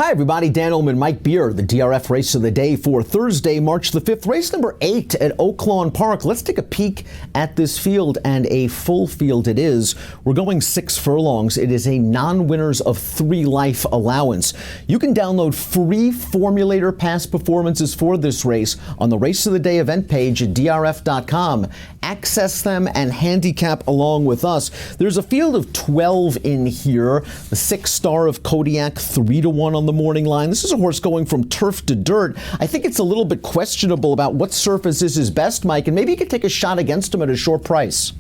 Hi, everybody. Dan Illman and Mike Beer, the DRF race of the day for Thursday, March the 5th, race number 8 at Oaklawn Park. Let's take a peek at this field, and a full field it is. We're going 6 furlongs. It is a non-winners of 3 life allowance. You can download free formulator past performances for this race on the Race of the Day event page at DRF.com. Access them and handicap along with us. There's a field of 12 in here. The 6 Star of Kodiak, 3-1 on the morning line. This is a horse going from turf to dirt. I think it's a little bit questionable about what surface is his best, Mike, and maybe you could take a shot against him at a short price.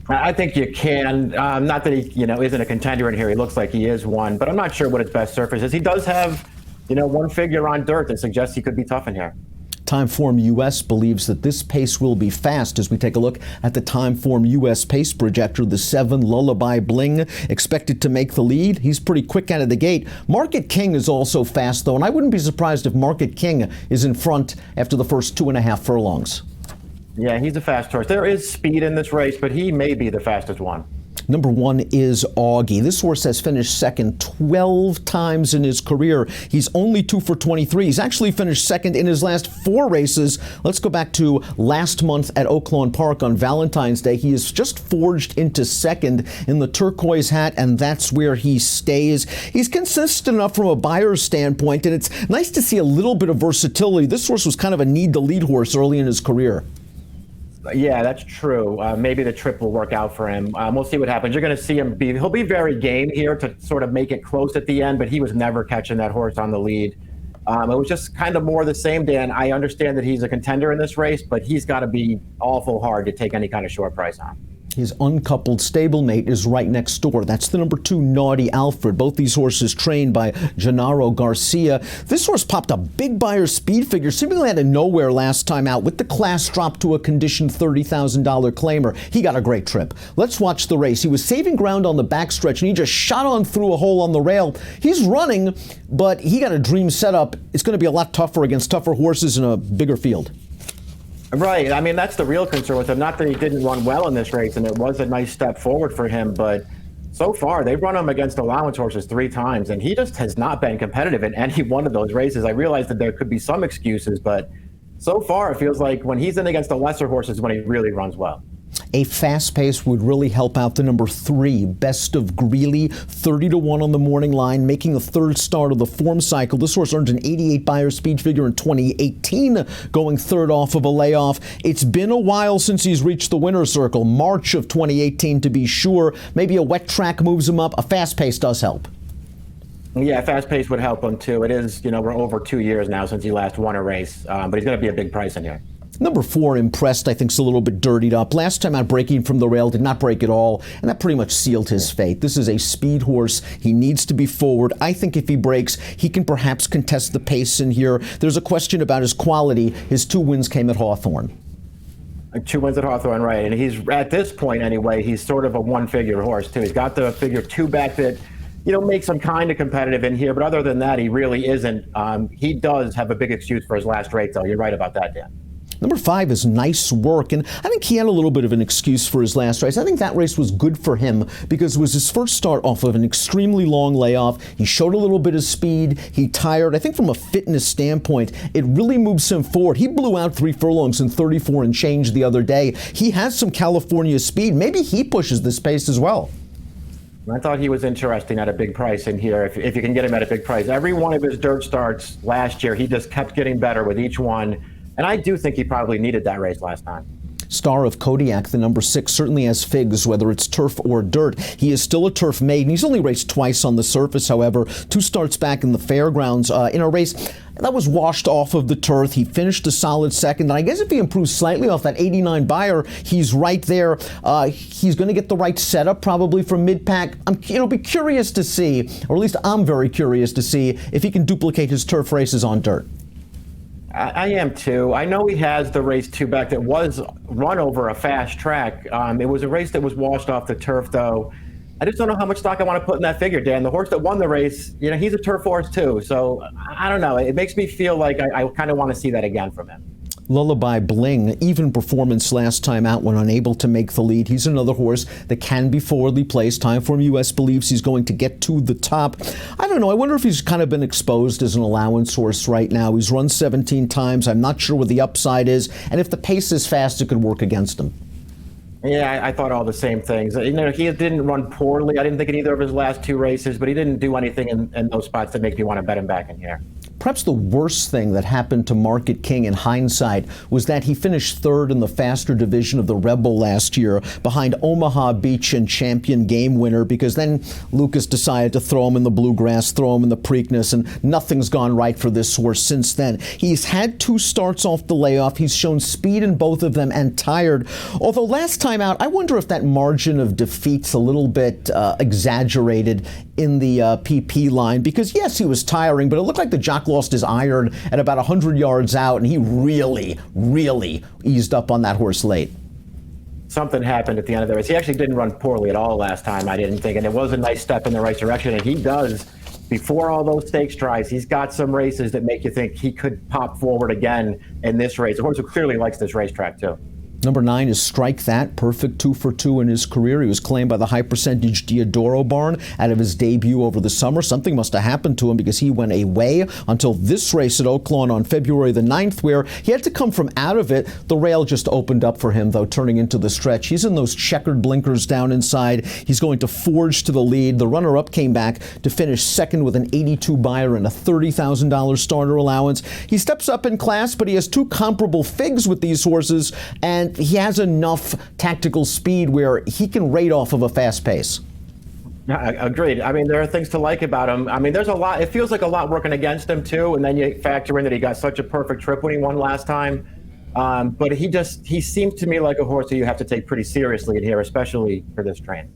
I think you can. Not that he, isn't a contender in here. He looks like he is one, but I'm not sure what his best surface is. He does have, one figure on dirt that suggests he could be tough in here. Timeform US believes that this pace will be fast as we take a look at the Timeform US pace projector. The 7 Lullaby Bling expected to make the lead. He's pretty quick out of the gate. Market King is also fast, though, and I wouldn't be surprised if Market King is in front after the first 2.5 furlongs. Yeah, he's a fast horse. There is speed in this race, but he may be the fastest one. Number 1 is Augie. This horse has finished second 12 times in his career. He's only 2 for 23. He's actually finished second in his last 4 races. Let's go back to last month at Oaklawn Park on Valentine's Day. He is just forged into second in the turquoise hat, and that's where he stays. He's consistent enough from a buyer's standpoint, and it's nice to see a little bit of versatility. This horse was kind of a need-to-lead horse early in his career. Yeah, that's true. Maybe the trip will work out for him. We'll see what happens. You're going to see him he'll be very game here to sort of make it close at the end, but he was never catching that horse on the lead. It was just kind of more the same, Dan. I understand that he's a contender in this race, but he's got to be awful hard to take any kind of short price on. His uncoupled stablemate is right next door. That's the number 2, Naughty Alfred. Both these horses trained by Gennaro Garcia. This horse popped a big buyer speed figure, seemingly out of nowhere last time out, with the class dropped to a conditioned $30,000 claimer. He got a great trip. Let's watch the race. He was saving ground on the backstretch, and he just shot on through a hole on the rail. He's running, but he got a dream setup. It's going to be a lot tougher against tougher horses in a bigger field. Right. I mean, that's the real concern with him. Not that he didn't run well in this race, and it was a nice step forward for him, but so far they've run him against allowance horses 3 times, and he just has not been competitive in any one of those races. I realize that there could be some excuses, but so far it feels like when he's in against the lesser horses when he really runs well. A fast pace would really help out the number 3, Best of Greeley, 30-1 on the morning line, making the 3rd start of the form cycle. This horse earned an 88 buyer speed figure in 2018, going 3rd off of a layoff. It's been a while since he's reached the winner's circle, March of 2018 to be sure. Maybe a wet track moves him up. A fast pace does help. Yeah, fast pace would help him too. It is, we're over 2 years now since he last won a race, but he's going to be a big price in here. Number 4, Impressed, I think, is a little bit dirtied up. Last time out breaking from the rail, did not break at all, and that pretty much sealed his fate. This is a speed horse. He needs to be forward. I think if he breaks, he can perhaps contest the pace in here. There's a question about his quality. His 2 wins came at Hawthorne. 2 wins at Hawthorne, right. And he's, at this point anyway, he's sort of a one-figure horse, too. He's got the figure 2 back that, makes him kind of competitive in here, but other than that, he really isn't. He does have a big excuse for his last race, though. You're right about that, Dan. Number 5 is Nice Work, and I think he had a little bit of an excuse for his last race. I think that race was good for him because it was his first start off of an extremely long layoff. He showed a little bit of speed. He tired. I think from a fitness standpoint, it really moves him forward. He blew out 3 furlongs in 34 and change the other day. He has some California speed. Maybe he pushes this pace as well. I thought he was interesting at a big price in here, if you can get him at a big price. Every one of his dirt starts last year, he just kept getting better with each one. And I do think he probably needed that race last time. Star of Kodiak, the number 6, certainly has figs, whether it's turf or dirt. He is still a turf maiden. He's only raced twice on the surface, however. 2 starts back in the fairgrounds in a race that was washed off of the turf. He finished a solid second. And I guess if he improves slightly off that 89 buyer, he's right there. He's going to get the right setup probably from mid-pack. It'll be curious to see, or at least I'm very curious to see, if he can duplicate his turf races on dirt. I am too. I know he has the race 2 back that was run over a fast track. It was a race that was washed off the turf, though. I just don't know how much stock I want to put in that figure, Dan. The horse that won the race, he's a turf horse too. So I don't know. It makes me feel like I kind of want to see that again from him. Lullaby Bling, even performance last time out when unable to make the lead. He's another horse that can be forwardly placed. Time Form US believes he's going to get to the top. I don't know. I wonder if he's kind of been exposed as an allowance horse right now. He's run 17 times. I'm not sure what the upside is. And if the pace is fast, it could work against him. Yeah, I thought all the same things. You know, he didn't run poorly. I didn't think in either of his last two races, but he didn't do anything in those spots that make me want to bet him back in here. Perhaps the worst thing that happened to Market King in hindsight was that he finished third in the faster division of the Rebel last year behind Omaha Beach and Champion Game Winner, because then Lucas decided to throw him in the Bluegrass, throw him in the Preakness, and nothing's gone right for this horse since then. He's had 2 starts off the layoff. He's shown speed in both of them and tired. Although last time out, I wonder if that margin of defeat's a little bit exaggerated in the PP line, because yes, he was tiring, but it looked like the jock lost his iron at about 100 yards out, and he really eased up on that horse late. Something happened at the end of the race. He actually didn't run poorly at all last time, I didn't think, and it was a nice step in the right direction, and he does, before all those stakes tries, he's got some races that make you think he could pop forward again in this race. A horse who clearly likes this racetrack, too. Number 9 is Strike That, perfect 2 for 2 in his career. He was claimed by the high percentage Diodoro barn out of his debut over the summer. Something must have happened to him, because he went away until this race at Oaklawn on February the 9th, where he had to come from out of it. The rail just opened up for him, though, turning into the stretch. He's in those checkered blinkers down inside. He's going to forge to the lead. The runner-up came back to finish second with an 82 buyer and a $30,000 starter allowance. He steps up in class, but he has 2 comparable figs with these horses, and he has enough tactical speed where he can rate off of a fast pace. Agreed. I mean, there are things to like about him. I mean, there's a lot. It feels like a lot working against him, too. And then you factor in that he got such a perfect trip when he won last time. But he seems to me like a horse that you have to take pretty seriously in here, especially for this train.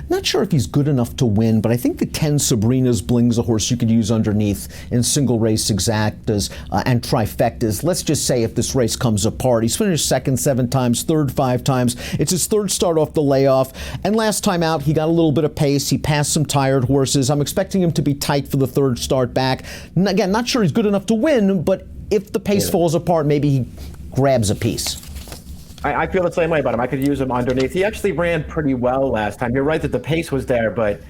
Not sure if he's good enough to win, but I think the 10 Sabrina's Bling's a horse you could use underneath in single race exactas and trifectas. Let's just say if this race comes apart. He's finished second 7 times, third 5 times. It's his third start off the layoff. And last time out, he got a little bit of pace. He passed some tired horses. I'm expecting him to be tight for the third start back. Again, not sure he's good enough to win, but if the pace falls apart, maybe he grabs a piece. I feel the same way about him. I could use him underneath. He actually ran pretty well last time. You're right that the pace was there, but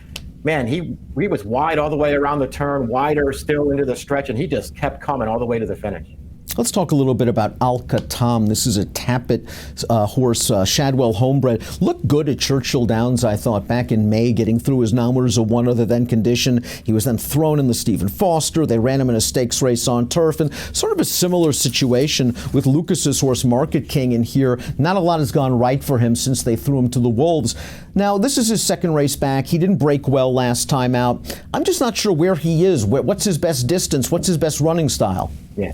man, he was wide all the way around the turn, wider still into the stretch, and he just kept coming all the way to the finish. Let's talk a little bit about Al-Khatam. This is a Tappet horse, Shadwell homebred. Looked good at Churchill Downs, I thought, back in May, getting through his nominators of 1 other than condition. He was then thrown in the Stephen Foster. They ran him in a stakes race on turf, and sort of a similar situation with Lucas's horse Market King in here. Not a lot has gone right for him since they threw him to the Wolves. Now, this is his second race back. He didn't break well last time out. I'm just not sure where he is. What's his best distance? What's his best running style? Yeah.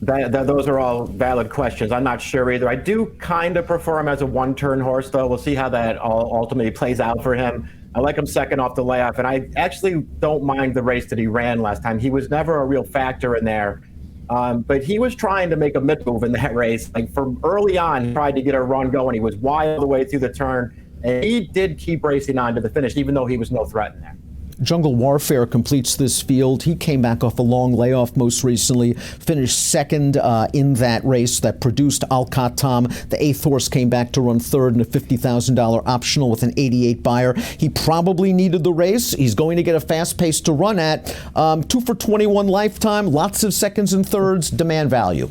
Those are all valid questions. I'm not sure either. I do kind of prefer him as a 1-turn horse, though. We'll see how that all ultimately plays out for him. I like him second off the layoff, and I actually don't mind the race that he ran last time. He was never a real factor in there, but he was trying to make a mid-move in that race. Like from early on, he tried to get a run going. He was wide all the way through the turn, and he did keep racing on to the finish, even though he was no threat in there. Jungle Warfare completes this field. He came back off a long layoff most recently, finished second in that race that produced Al-Khatam. The 8th horse came back to run third in a $50,000 optional with an 88 buyer. He probably needed the race. He's going to get a fast pace to run at. 2 for 21 lifetime, lots of seconds and thirds, demand value.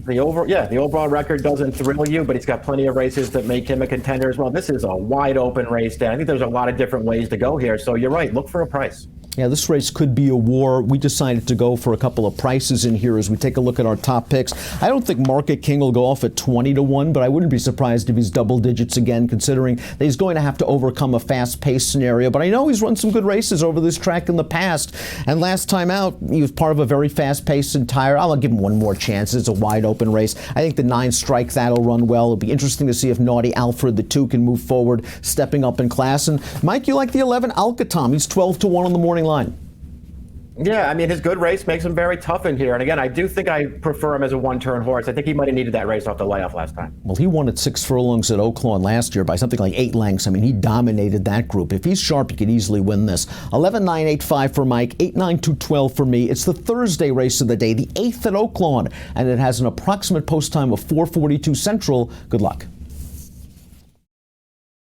The overall record doesn't thrill you, but he's got plenty of races that make him a contender as well. This is a wide open race, Dan. I think there's a lot of different ways to go here. So you're right. Look for a price. Yeah, this race could be a war. We decided to go for a couple of prices in here as we take a look at our top picks. I don't think Market King will go off at 20-1, but I wouldn't be surprised if he's double digits again, considering that he's going to have to overcome a fast-paced scenario. But I know he's run some good races over this track in the past, and last time out, he was part of a very fast-paced and tired. I'll give him one more chance. It's a wide-open race. I think the 9 Strike That'll run well. It'll be interesting to see if Naughty Alfred, the 2, can move forward, stepping up in class. And Mike, you like the 11 Al-Khatam. He's 12-1 on the morning line. Yeah, I mean, his good race makes him very tough in here. And again, I do think I prefer him as a one-turn horse. I think he might have needed that race off the layoff last time. Well, he won at 6 furlongs at Oaklawn last year by something like 8 lengths. I mean, he dominated that group. If he's sharp, he could easily win this. 11-9-8-5 for Mike, 8-9-2-12 for me. It's the Thursday race of the day, the 8th at Oaklawn, and it has an approximate post time of 4:42 Central. Good luck.